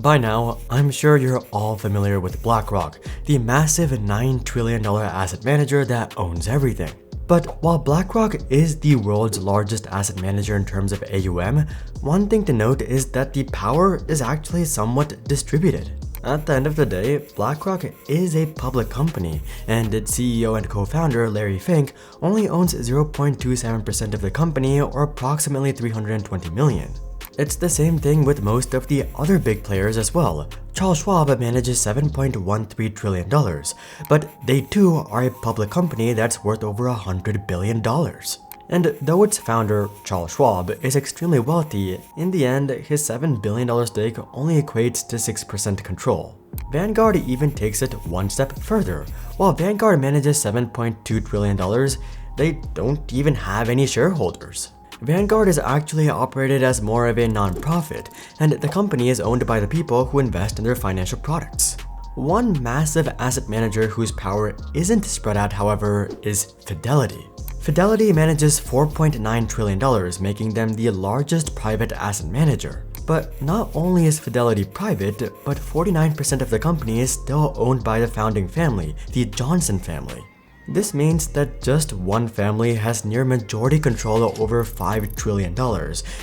By now, I'm sure you're all familiar with BlackRock, the massive $9 trillion asset manager that owns everything. But while BlackRock is the world's largest asset manager in terms of AUM, one thing to note is that the power is actually somewhat distributed. At the end of the day, BlackRock is a public company, and its CEO and co-founder Larry Fink only owns 0.27% of the company, or approximately $320 million. It's the same thing with most of the other big players as well. Charles Schwab manages $7.13 trillion, but they too are a public company that's worth over $100 billion. And though its founder, Charles Schwab, is extremely wealthy, in the end, his $7 billion stake only equates to 6% control. Vanguard even takes it one step further. While Vanguard manages $7.2 trillion, they don't even have any shareholders. Vanguard is actually operated as more of a non-profit, and the company is owned by the people who invest in their financial products. One massive asset manager whose power isn't spread out, however, is Fidelity. Fidelity manages $4.9 trillion, making them the largest private asset manager. But not only is Fidelity private, but 49% of the company is still owned by the founding family, the Johnson family. This means that just one family has near majority control over $5 trillion,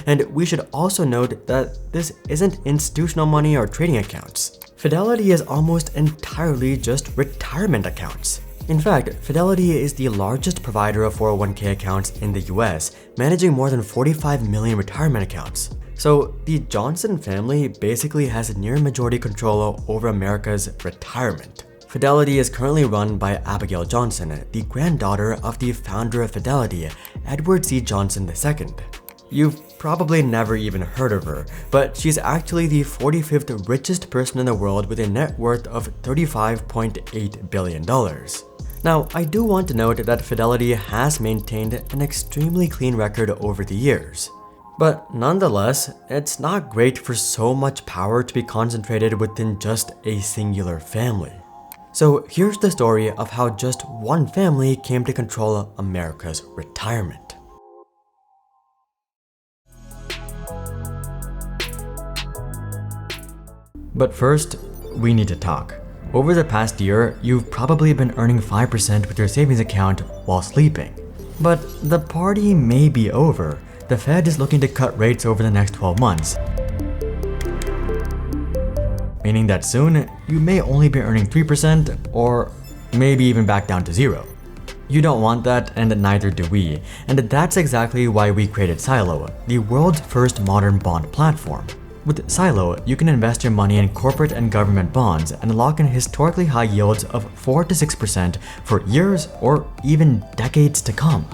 and we should also note that this isn't institutional money or trading accounts. Fidelity is almost entirely just retirement accounts. In fact, Fidelity is the largest provider of 401k accounts in the US, managing more than 45 million retirement accounts. So the Johnson family basically has near majority control over America's retirement. Fidelity is currently run by Abigail Johnson, the granddaughter of the founder of Fidelity, Edward C. Johnson II. You've probably never even heard of her, but she's actually the 45th richest person in the world with a net worth of $35.8 billion. Now, I do want to note that Fidelity has maintained an extremely clean record over the years. But nonetheless, it's not great for so much power to be concentrated within just a singular family. So here's the story of how just one family came to control America's retirement. But first, we need to talk. Over the past year, you've probably been earning 5% with your savings account while sleeping. But the party may be over. The Fed is looking to cut rates over the next 12 months. Meaning that soon, you may only be earning 3% or maybe even back down to 0. You don't want that, and neither do we, and that's exactly why we created Silo, the world's first modern bond platform. With Silo, you can invest your money in corporate and government bonds and lock in historically high yields of 4 to 6% for years or even decades to come.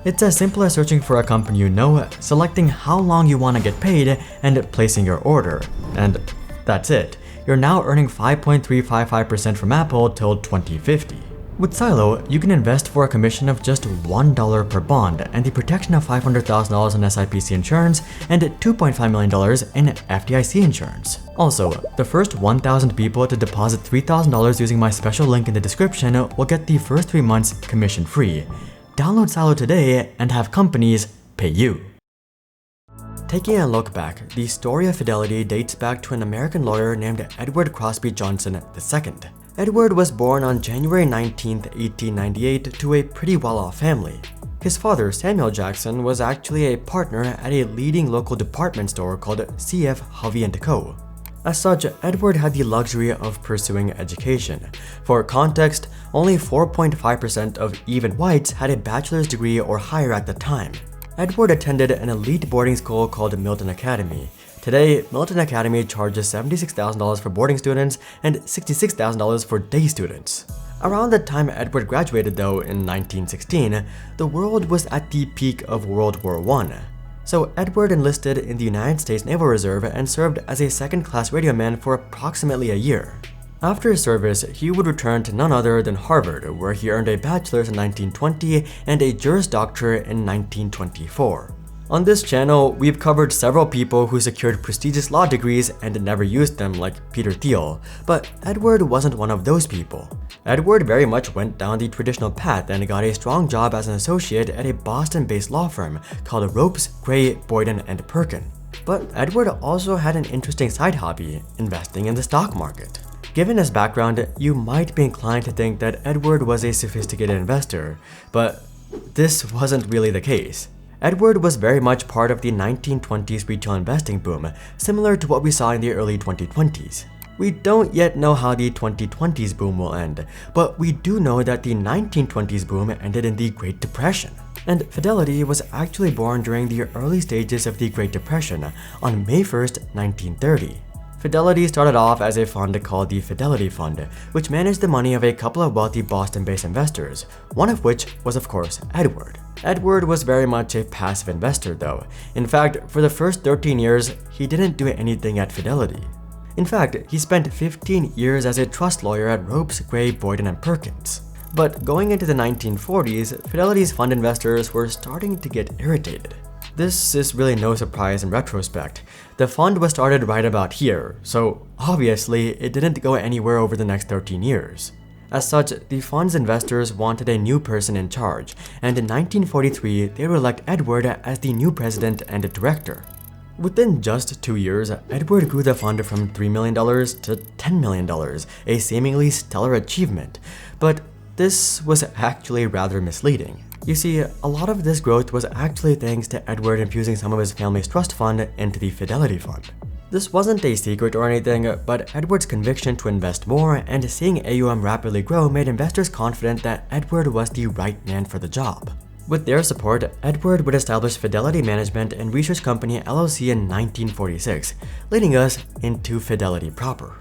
It's as simple as searching for a company you know, selecting how long you want to get paid, and placing your order. And that's it. You're now earning 5.355% from Apple till 2050. With Silo, you can invest for a commission of just $1 per bond and the protection of $500,000 in SIPC insurance and $2.5 million in FDIC insurance. Also, the first 1,000 people to deposit $3,000 using my special link in the description will get the first 3 months commission-free. Download Silo today and have companies pay you. Taking a look back, the story of Fidelity dates back to an American lawyer named Edward Crosby Johnson II. Edward was born on January 19, 1898 to a pretty well-off family. His father, Samuel Jackson, was actually a partner at a leading local department store called C.F. Hovey & Co. As such, Edward had the luxury of pursuing education. For context, only 4.5% of even whites had a bachelor's degree or higher at the time. Edward attended an elite boarding school called Milton Academy. Today, Milton Academy charges $76,000 for boarding students and $66,000 for day students. Around the time Edward graduated though, in 1916, the world was at the peak of World War I. So Edward enlisted in the United States Naval Reserve and served as a second-class radioman for approximately a year. After his service, he would return to none other than Harvard, where he earned a bachelor's in 1920 and a Juris Doctor in 1924. On this channel, we've covered several people who secured prestigious law degrees and never used them, like Peter Thiel, but Edward wasn't one of those people. Edward very much went down the traditional path and got a strong job as an associate at a Boston-based law firm called Ropes, Gray, Boyden & Perkin. But Edward also had an interesting side hobby, investing in the stock market. Given his background, you might be inclined to think that Edward was a sophisticated investor, but this wasn't really the case. Edward was very much part of the 1920s retail investing boom, similar to what we saw in the early 2020s. We don't yet know how the 2020s boom will end, but we do know that the 1920s boom ended in the Great Depression. And Fidelity was actually born during the early stages of the Great Depression on May 1st, 1930. Fidelity started off as a fund called the Fidelity Fund, which managed the money of a couple of wealthy Boston-based investors, one of which was of course Edward. Edward was very much a passive investor though. In fact, for the first 13 years, he didn't do anything at Fidelity. In fact, he spent 15 years as a trust lawyer at Ropes, Gray, Boyden & Perkins. But going into the 1940s, Fidelity's fund investors were starting to get irritated. This is really no surprise in retrospect. The fund was started right about here, so obviously it didn't go anywhere over the next 13 years. As such, the fund's investors wanted a new person in charge, and in 1943 they would elect Edward as the new president and director. Within just 2 years, Edward grew the fund from $3 million to $10 million, a seemingly stellar achievement, but this was actually rather misleading. You see, a lot of this growth was actually thanks to Edward infusing some of his family's trust fund into the Fidelity Fund. This wasn't a secret or anything, but Edward's conviction to invest more and seeing AUM rapidly grow made investors confident that Edward was the right man for the job. With their support, Edward would establish Fidelity Management and Research Company LLC in 1946, leading us into Fidelity proper.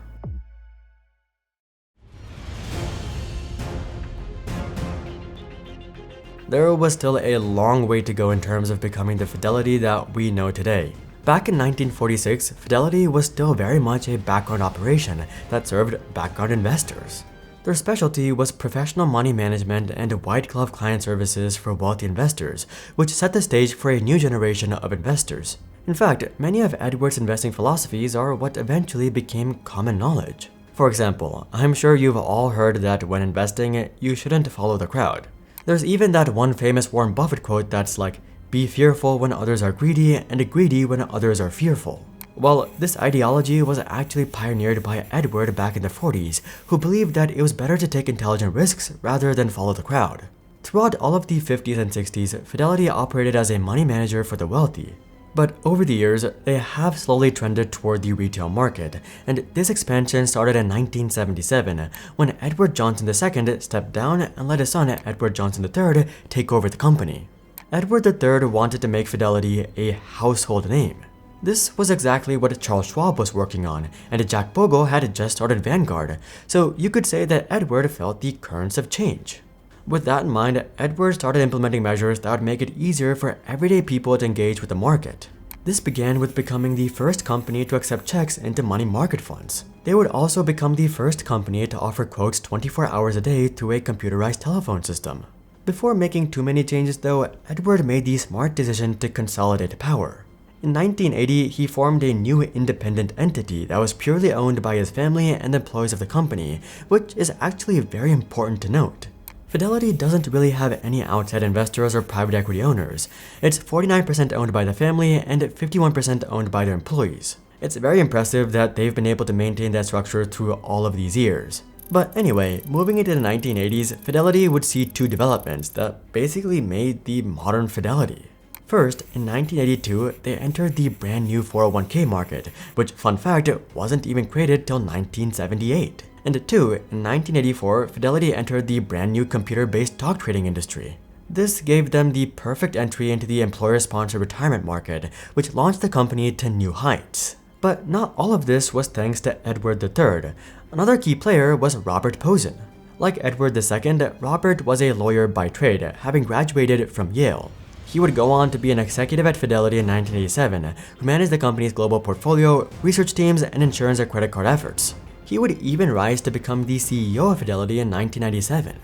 There was still a long way to go in terms of becoming the Fidelity that we know today. Back in 1946, Fidelity was still very much a background operation that served background investors. Their specialty was professional money management and white-glove client services for wealthy investors, which set the stage for a new generation of investors. In fact, many of Edward's investing philosophies are what eventually became common knowledge. For example, I'm sure you've all heard that when investing, you shouldn't follow the crowd. There's even that one famous Warren Buffett quote that's like, "Be fearful when others are greedy, and greedy when others are fearful." Well, this ideology was actually pioneered by Edward back in the 40s, who believed that it was better to take intelligent risks rather than follow the crowd. Throughout all of the 50s and 60s, Fidelity operated as a money manager for the wealthy. But over the years, they have slowly trended toward the retail market, and this expansion started in 1977 when Edward Johnson II stepped down and let his son Edward Johnson III take over the company. Edward III wanted to make Fidelity a household name. This was exactly what Charles Schwab was working on, and Jack Bogle had just started Vanguard, so you could say that Edward felt the currents of change. With that in mind, Edward started implementing measures that would make it easier for everyday people to engage with the market. This began with becoming the first company to accept checks into money market funds. They would also become the first company to offer quotes 24 hours a day through a computerized telephone system. Before making too many changes though, Edward made the smart decision to consolidate power. In 1980, he formed a new independent entity that was purely owned by his family and employees of the company, which is actually very important to note. Fidelity doesn't really have any outside investors or private equity owners. It's 49% owned by the family and 51% owned by their employees. It's very impressive that they've been able to maintain that structure through all of these years. But anyway, moving into the 1980s, Fidelity would see two developments that basically made the modern Fidelity. First, in 1982, they entered the brand new 401k market, which, fun fact, wasn't even created till 1978. And two, in 1984, Fidelity entered the brand new computer-based stock trading industry. This gave them the perfect entry into the employer-sponsored retirement market, which launched the company to new heights. But not all of this was thanks to Edward III. Another key player was Robert Posen. Like Edward II, Robert was a lawyer by trade, having graduated from Yale. He would go on to be an executive at Fidelity in 1987, who managed the company's global portfolio, research teams, and insurance and credit card efforts. He would even rise to become the CEO of Fidelity in 1997.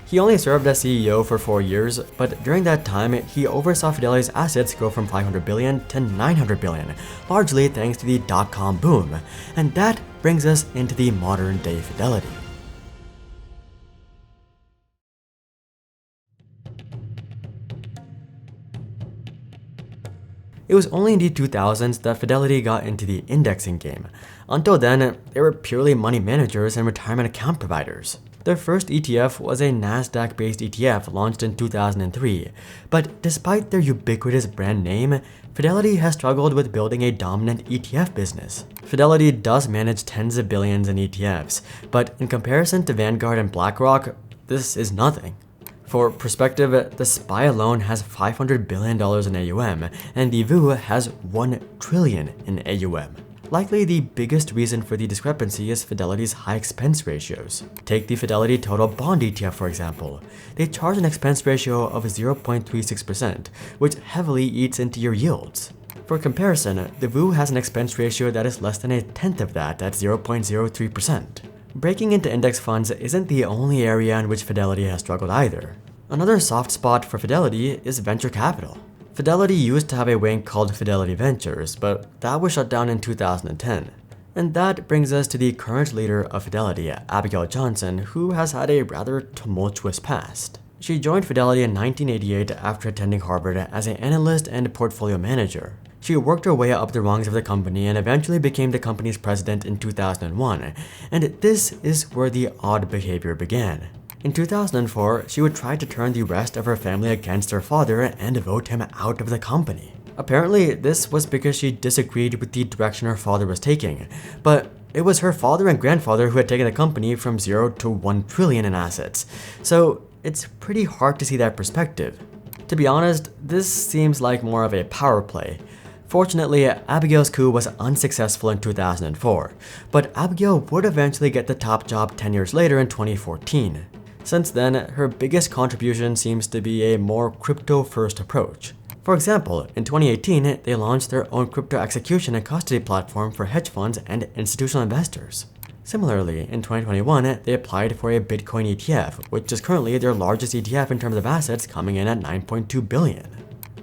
He only served as CEO for 4 years, but during that time, he oversaw Fidelity's assets grow from $500 billion to $900 billion, largely thanks to the dot-com boom. And that brings us into the modern-day Fidelity. It was only in the 2000s that Fidelity got into the indexing game. Until then, they were purely money managers and retirement account providers. Their first ETF was a Nasdaq-based ETF launched in 2003, but despite their ubiquitous brand name, Fidelity has struggled with building a dominant ETF business. Fidelity does manage tens of billions in ETFs, but in comparison to Vanguard and BlackRock, this is nothing. For perspective, the SPY alone has $500 billion in AUM, and the VOO has $1 trillion in AUM. Likely the biggest reason for the discrepancy is Fidelity's high expense ratios. Take the Fidelity Total Bond ETF for example. They charge an expense ratio of 0.36%, which heavily eats into your yields. For comparison, the VOO has an expense ratio that is less than a tenth of that at 0.03%. Breaking into index funds isn't the only area in which Fidelity has struggled either. Another soft spot for Fidelity is venture capital. Fidelity used to have a wing called Fidelity Ventures, but that was shut down in 2010. And that brings us to the current leader of Fidelity, Abigail Johnson, who has had a rather tumultuous past. She joined Fidelity in 1988 after attending Harvard as an analyst and portfolio manager. She worked her way up the rungs of the company and eventually became the company's president in 2001, and this is where the odd behavior began. In 2004, she would try to turn the rest of her family against her father and vote him out of the company. Apparently, this was because she disagreed with the direction her father was taking, but it was her father and grandfather who had taken the company from 0 to 1 trillion in assets, so it's pretty hard to see that perspective. To be honest, this seems like more of a power play. Fortunately, Abigail's coup was unsuccessful in 2004, but Abigail would eventually get the top job 10 years later in 2014. Since then, her biggest contribution seems to be a more crypto-first approach. For example, in 2018, they launched their own crypto execution and custody platform for hedge funds and institutional investors. Similarly, in 2021, they applied for a Bitcoin ETF, which is currently their largest ETF in terms of assets, coming in at $9.2 billion.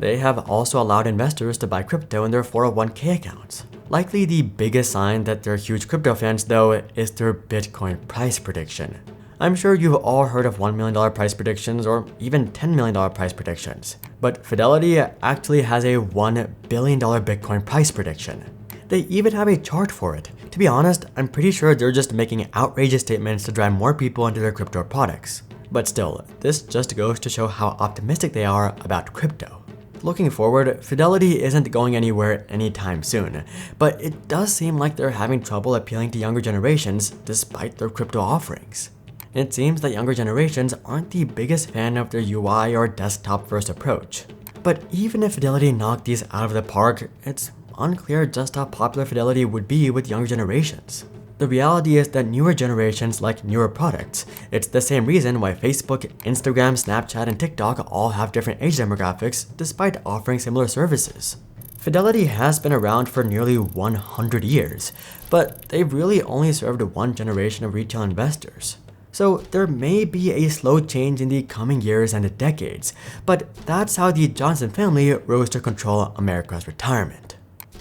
They have also allowed investors to buy crypto in their 401k accounts. Likely the biggest sign that they're huge crypto fans, though, is their Bitcoin price prediction. I'm sure you've all heard of $1 million price predictions or even $10 million price predictions, but Fidelity actually has a $1 billion Bitcoin price prediction. They even have a chart for it. To be honest, I'm pretty sure they're just making outrageous statements to drive more people into their crypto products. But still, this just goes to show how optimistic they are about crypto. Looking forward, Fidelity isn't going anywhere anytime soon, but it does seem like they're having trouble appealing to younger generations despite their crypto offerings. It seems that younger generations aren't the biggest fan of their UI or desktop-first approach. But even if Fidelity knocked these out of the park, it's unclear just how popular Fidelity would be with younger generations. The reality is that newer generations like newer products. It's the same reason why Facebook, Instagram, Snapchat, and TikTok all have different age demographics despite offering similar services. Fidelity has been around for nearly 100 years, but they've really only served one generation of retail investors. So there may be a slow change in the coming years and decades, but that's how the Johnson family rose to control America's retirement.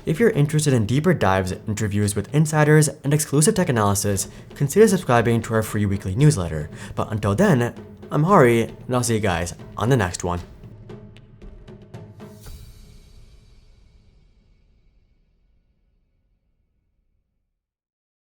If you're interested in deeper dives, interviews with insiders, and exclusive tech analysis, consider subscribing to our free weekly newsletter. But until then, I'm Hari, and I'll see you guys on the next one.